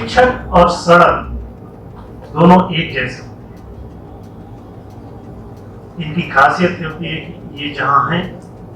शिक्षक और सड़क दोनों एक जैसे होते हैं। इनकी खासियत होती है कि ये जहां हैं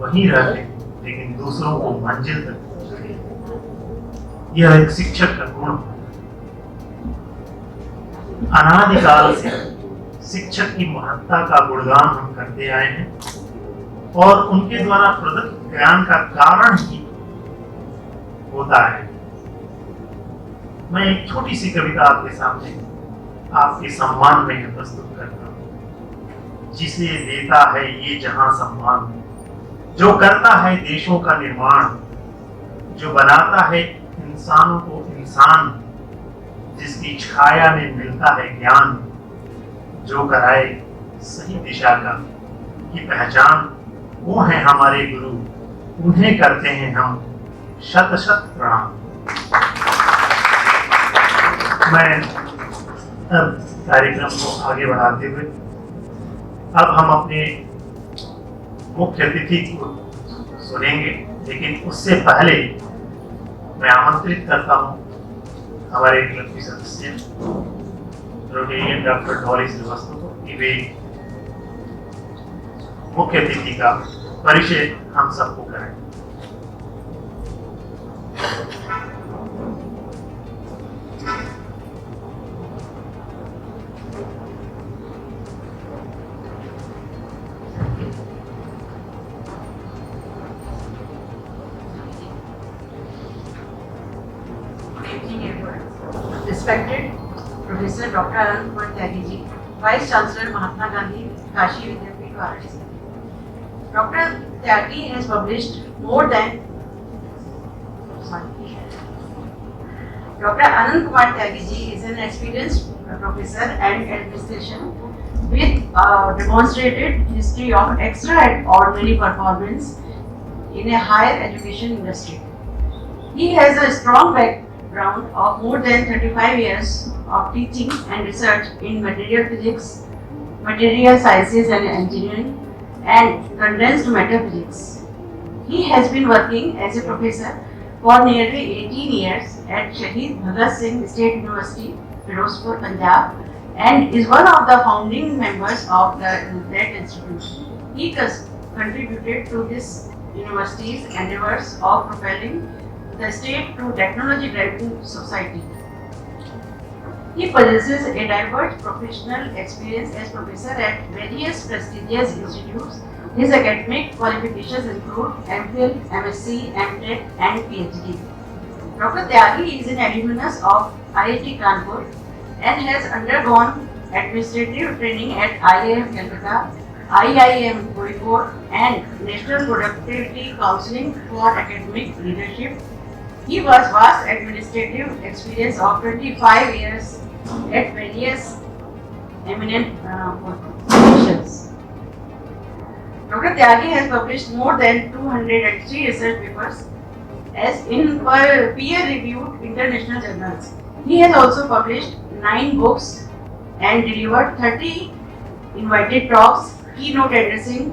वहीं रहते हैं, लेकिन दूसरों को मंजिल तक पहुंचाते हैं। यह एक शिक्षक का गुण है। अनादिकाल से शिक्षक की महत्ता का गुणगान हम करते आए हैं और उनके द्वारा प्रदत्त ज्ञान का कारण ही होता है। मैं एक छोटी सी कविता आपके सामने आपके सम्मान में प्रस्तुत करता हूं। जिसे देता है ये जहां सम्मान, जो करता है देशों का निर्माण, जो बनाता है इंसानों को इंसान, जिसकी छाया में मिलता है ज्ञान, जो कराए सही दिशा का की पहचान, वो है हमारे गुरु, उन्हें करते हैं हम शत शत प्रणाम। मैं अब कार्यक्रम को आगे बढ़ाते हुए अब हम अपने मुख्य अतिथि को सुनेंगे, लेकिन उससे पहले मैं आमंत्रित करता हूं हमारे क्लब की सदस्य रोटेरियन डॉक्टर डॉली श्रीवास्तव को कि वे मुख्य अतिथि का परिचय हम सबको करें। Respected Professor Dr. Anand Kumar Tyagi ji, Vice Chancellor Mahatma Gandhi Kashi Vidyapeeth Varanasi. Dr. Tyagi has published more than Dr. Anand Kumar Tyagi ji is an experienced professor and administration with a demonstrated history of extraordinary performance in a higher education industry. He has a strong background of more than 35 years of teaching and research in material physics, material sciences and engineering, and condensed matter physics. He has been working as a professor for nearly 18 years at Shaheed Bhagat Singh State University, Firozpur, Punjab, and is one of the founding members of that institution. He contributed to this university's endeavors of propelling the state to technology-driven society. He possesses a diverse professional experience as professor at various prestigious institutes. His academic qualifications include MPhil, MSc, MTech, and PhD. Dr. Tyagi is an alumnus of IIT Kanpur and has undergone administrative training at IIM Calcutta, IIM Kozhikode, and National Productivity Counseling for Academic Leadership. He was vast administrative experience of 25 years at various eminent positions. Dr. Tyagi has published more than 203 research papers as in peer-reviewed international journals. He has also published 9 books and delivered 30 invited talks, keynote addressing,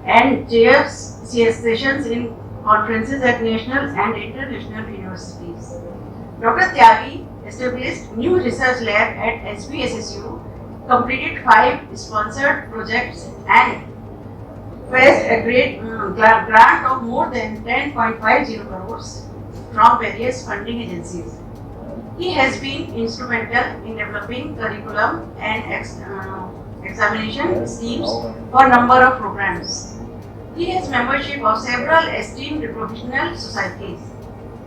and chairs sessions in conferences at national and international universities. Dr. Tyagi established new research lab at SPSSU, completed 5 sponsored projects, and faced a great grant of more than 10.50 crores from various funding agencies. He has been instrumental in developing curriculum and examination schemes for a number of programs. He has membership of several esteemed professional societies.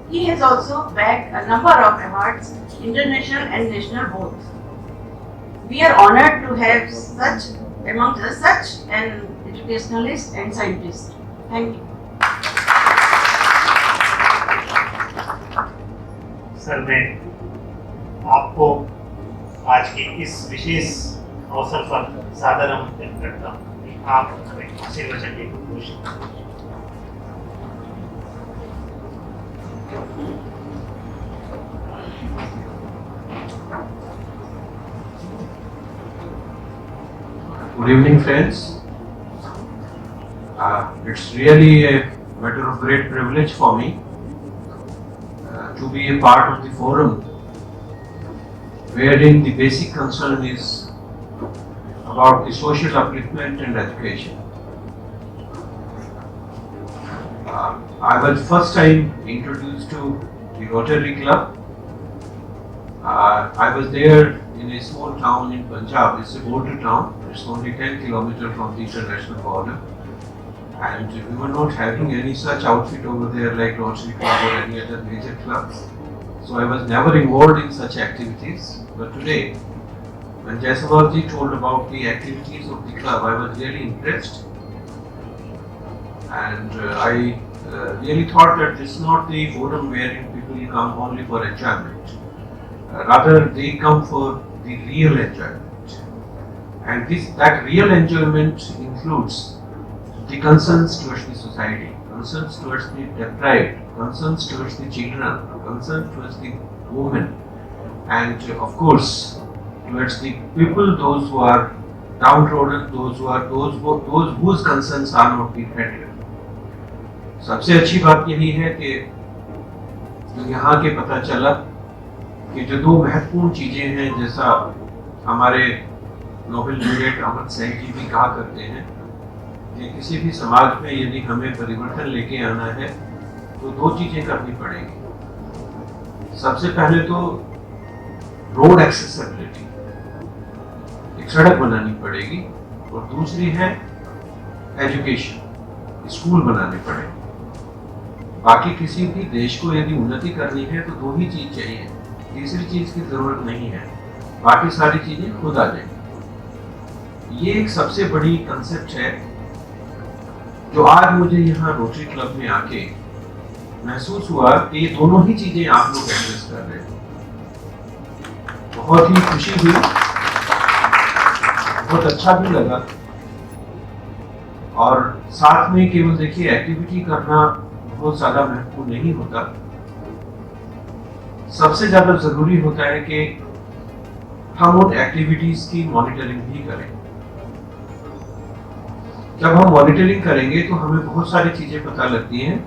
He has also bagged a number of awards, international and national both. We are honored to have among us such an educationalist and scientist. Thank you. Sir, मैं आपको आज के इस विशेष अवसर पर सादर आमंत्रित करता हूँ। आप हमें आशीर्वचन की कोशिश करें। Good evening, friends. It's really a matter of great privilege for me to be a part of the forum wherein the basic concern is about the social upliftment and education. I was first time introduced to the Rotary Club. I was there in a small town in Punjab. It's a border town. It's only 10 kilometers from the international border. And we were not having any such outfit over there like Rotary Club or any other major club. So I was never involved in such activities. But today, when Jaiswal ji told about the activities of the club, I was really impressed. And I really thought that this is not the forum wherein people come only for enjoyment. Rather, they come for the real enjoyment. And that real enjoyment includes the concerns towards the society, concerns towards the deprived, concerns towards the children, concerns towards the women, and of course towards the people, those who are downtrodden, those whose concerns are not being met. सबसे अच्छी बात यही है कि यहाँ के पता चला कि जो दो महत्वपूर्ण चीजें हैं, जैसा हमारे नोबेल laureate अमर्त्य सेन जी भी कहा करते हैं कि किसी भी समाज में यदि हमें परिवर्तन लेके आना है तो दो चीजें करनी पड़ेगी। सबसे पहले तो रोड एक्सेसिबिलिटी, एक सड़क बनानी पड़ेगी, और दूसरी है एजुकेशन, स्कूल बनाने पड़ेंगे। बाकी किसी भी देश को यदि उन्नति करनी है तो दो ही चीज चाहिए, तीसरी चीज की जरूरत नहीं है, बाकी सारी चीजें खुद आ जाएंगी। ये एक सबसे बड़ी कंसेप्ट है जो आज मुझे यहाँ रोटरी क्लब में आके महसूस हुआ कि ये दोनों ही चीजें आप लोग एड्रेस कर रहे हैं। बहुत ही खुशी हुई, बहुत अच्छा भी लगा। और साथ में केवल देखिए एक्टिविटी करना बहुत ज्यादा महत्वपूर्ण नहीं होता, सबसे ज्यादा जरूरी होता है कि हम उन एक्टिविटीज की मॉनिटरिंग भी करें। जब हम मॉनिटरिंग करेंगे तो हमें बहुत सारी चीजें पता लगती हैं।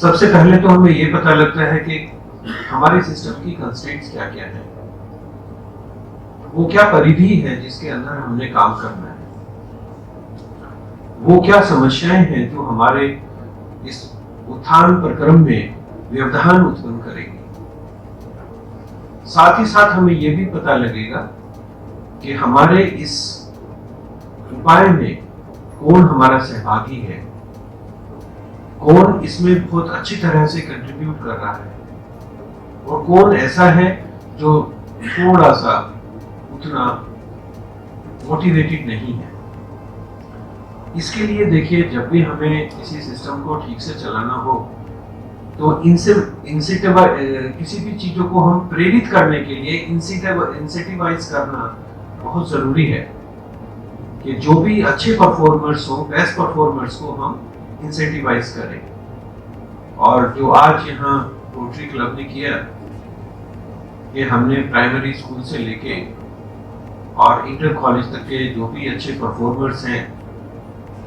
सबसे पहले तो हमें ये पता लगता है कि हमारे सिस्टम की कंस्ट्रेंट्स क्या क्या है, वो क्या परिधि है जिसके अंदर हमने काम करना है, वो क्या समस्याएं हैं जो हमारे इस उत्थान प्रक्रम में व्यवधान उत्पन्न करेगी। साथ ही साथ हमें यह भी पता लगेगा कि हमारे इस उपाय में कौन हमारा सहभागी है, कौन इसमें बहुत अच्छी तरह से कंट्रीब्यूट कर रहा है, और कौन ऐसा है जो थोड़ा सा उतना मोटिवेटेड नहीं है। इसके लिए देखिए, जब भी हमें किसी सिस्टम को ठीक से चलाना हो तो किसी भी चीजों को हम प्रेरित करने के लिए इंसेंटिवाइज करना बहुत जरूरी है कि जो भी अच्छे परफॉर्मर्स हो, बेस्ट परफॉर्मर्स को हम इंसेंटिवाइज करें। और जो आज यहाँ रोटरी क्लब ने किया कि हमने प्राइमरी स्कूल से लेके और इंटर कॉलेज तक के जो भी अच्छे परफॉर्मर्स हैं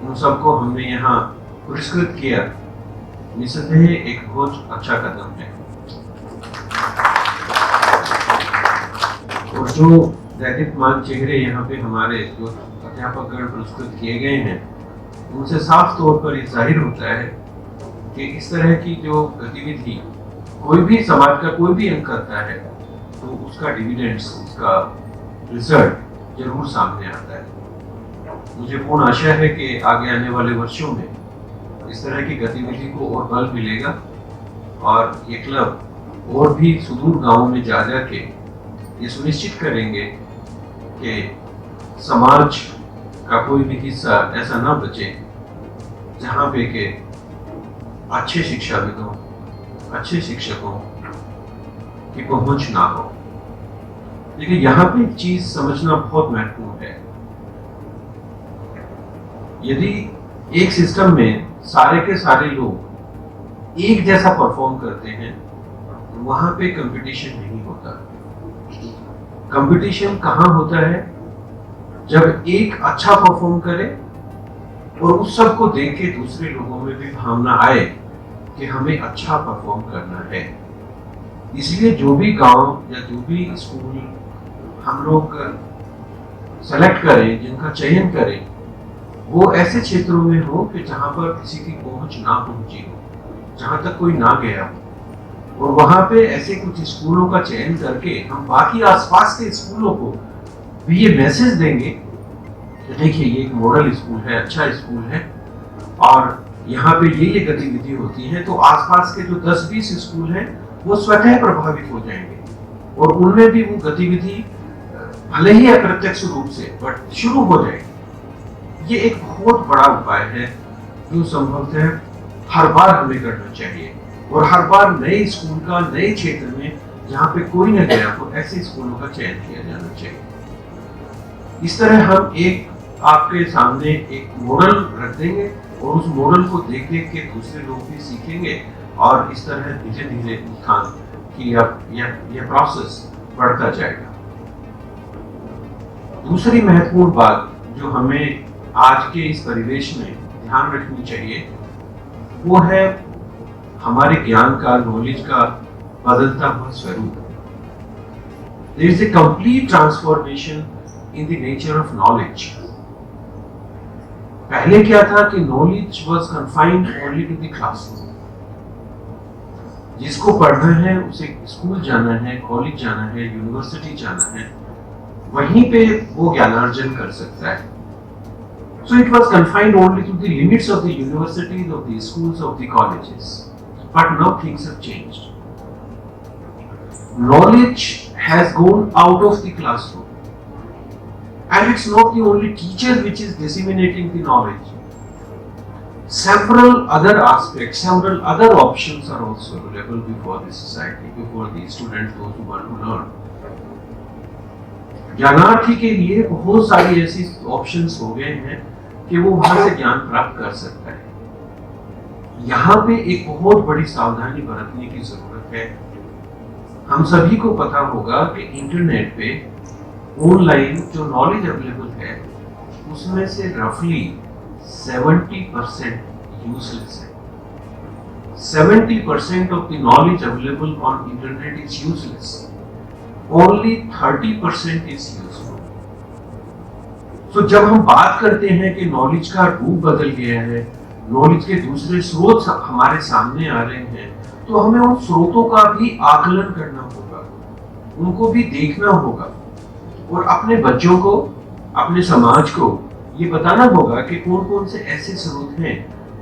उन सबको हमने यहाँ पुरस्कृत किया, निस्संदेह एक बहुत अच्छा कदम है। और जो दैदीप्यमान चेहरे यहाँ पे हमारे जो अध्यापकगण पुरस्कृत किए गए हैं, उनसे साफ तौर पर ये जाहिर होता है कि इस तरह की जो गतिविधि कोई भी समाज का कोई भी अंग करता है तो उसका डिविडेंड्स, उसका रिजल्ट जरूर सामने आता है। मुझे पूर्ण आशा है कि आगे आने वाले वर्षों में इस तरह की गतिविधि को और बल मिलेगा और ये क्लब और भी सुदूर गांवों में जा के ये सुनिश्चित करेंगे कि समाज का कोई भी हिस्सा ऐसा ना बचे जहाँ पे के अच्छे शिक्षाविदों, अच्छे शिक्षकों की पहुंच ना हो। लेकिन यहाँ पे एक चीज समझना बहुत महत्वपूर्ण है। यदि एक सिस्टम में सारे के सारे लोग एक जैसा परफॉर्म करते हैं तो वहां पे कंपटीशन नहीं होता। कंपटीशन कहाँ होता है? जब एक अच्छा परफॉर्म करे और उस सब को देख के दूसरे लोगों में भी भावना आए कि हमें अच्छा परफॉर्म करना है। इसलिए जो भी गांव या जो भी स्कूल हम लोग सेलेक्ट करें, जिनका चयन करें, वो ऐसे क्षेत्रों में हो कि जहां पर किसी की पहुंच ना पहुंची हो, जहां तक कोई ना गया हो, और वहां पे ऐसे कुछ स्कूलों का चयन करके हम बाकी आसपास के स्कूलों को भी ये मैसेज देंगे कि देखिए ये एक मॉडल स्कूल है, अच्छा स्कूल है, और यहाँ पे ये गतिविधि होती है, तो आसपास के जो 10-20 स्कूल हैं वो स्वतः प्रभावित हो जाएंगे और उनमें भी वो गतिविधि भले ही अप्रत्यक्ष रूप से बट शुरू हो जाएगी। ये एक बहुत बड़ा उपाय है जो संभवतः हर बार हमें करना चाहिए, और हर बार नए स्कूल का नए क्षेत्र में जहाँ पे कोई न गया तो ऐसे स्कूलों का चयन किया जाना चाहिए। इस तरह हम एक आपके सामने एक मॉडल रख देंगे और उस मॉडल को देख देख के दूसरे लोग भी सीखेंगे, और इस तरह धीरे धीरे उत्थान की यह प्रोसेस बढ़ता जाएगा। दूसरी महत्वपूर्ण बात जो हमें आज के इस परिवेश में ध्यान रखनी चाहिए वो है हमारे ज्ञान का, नॉलेज का बदलता हुआ स्वरूप। There is a complete transformation in the nature of knowledge. पहले क्या था कि knowledge was confined only to the classroom. जिसको पढ़ना है उसे स्कूल जाना है, कॉलेज जाना है, यूनिवर्सिटी जाना है, वहीं पे वो ज्ञानार्जन कर सकता है। So it was confined only to the limits of the universities, of the schools, of the colleges. But now things have changed. Knowledge has gone out of the classroom. And it's not the only teacher which is disseminating the knowledge. Several other aspects, several other options are also available before the society, before the students, those who want to learn. Gyanarthi के लिए बहुत सारी ऐसी options हो गए हैं कि वो वहां से ज्ञान प्राप्त कर सकता है। यहाँ पे एक बहुत बड़ी सावधानी बरतने की जरूरत है। हम सभी को पता होगा कि इंटरनेट पे ऑनलाइन जो नॉलेज अवेलेबल है उसमें से रफली 70% यूजलेस है। 70% of the knowledge available on internet is useless. Only 30% is useful. तो जब हम बात करते हैं कि नॉलेज का रूप बदल गया है, नॉलेज के दूसरे स्रोत हमारे सामने आ रहे हैं, तो हमें उन स्रोतों का भी आकलन करना होगा, उनको भी देखना होगा, और अपने बच्चों को, अपने समाज को ये बताना होगा कि कौन कौन से ऐसे स्रोत हैं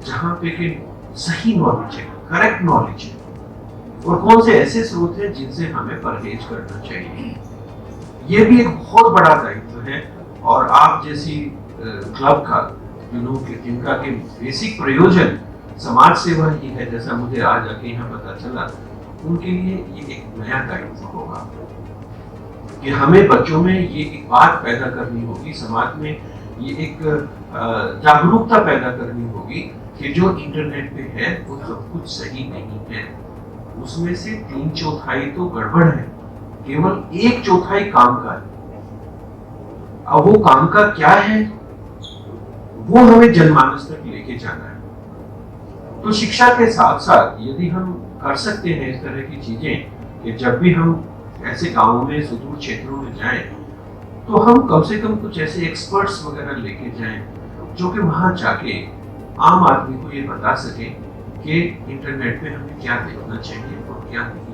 जहाँ पे कि सही नॉलेज है, करेक्ट नॉलेज है, और कौन से ऐसे स्रोत हैं जिनसे हमें परहेज करना चाहिए। ये भी एक बहुत बड़ा दायित्व है, और आप जैसी क्लब का जिनका के बेसिक प्रयोजन समाज सेवा ही है, जैसा मुझे आज आके यहाँ पता चला, उनके लिए ये एक नया दायित्व होगा कि हमें बच्चों में ये एक बात पैदा करनी होगी, समाज में ये एक जागरूकता पैदा करनी होगी कि जो इंटरनेट पे है वो सब कुछ सही नहीं है, उसमें से 3/4 तो गड़बड़ है, केवल 1/4 काम का है। अब वो काम का क्या है वो हमें जनमानस तक लेके जाना है। तो शिक्षा के साथ साथ यदि हम कर सकते हैं इस तरह की चीजें कि जब भी हम ऐसे गांवों में, सुदूर क्षेत्रों में जाएं, तो हम कम से कम कुछ ऐसे एक्सपर्ट्स वगैरह लेके जाएं जो कि वहां जाके आम आदमी को ये बता सके कि इंटरनेट पे हमें क्या देखना चाहिए और क्या नहीं।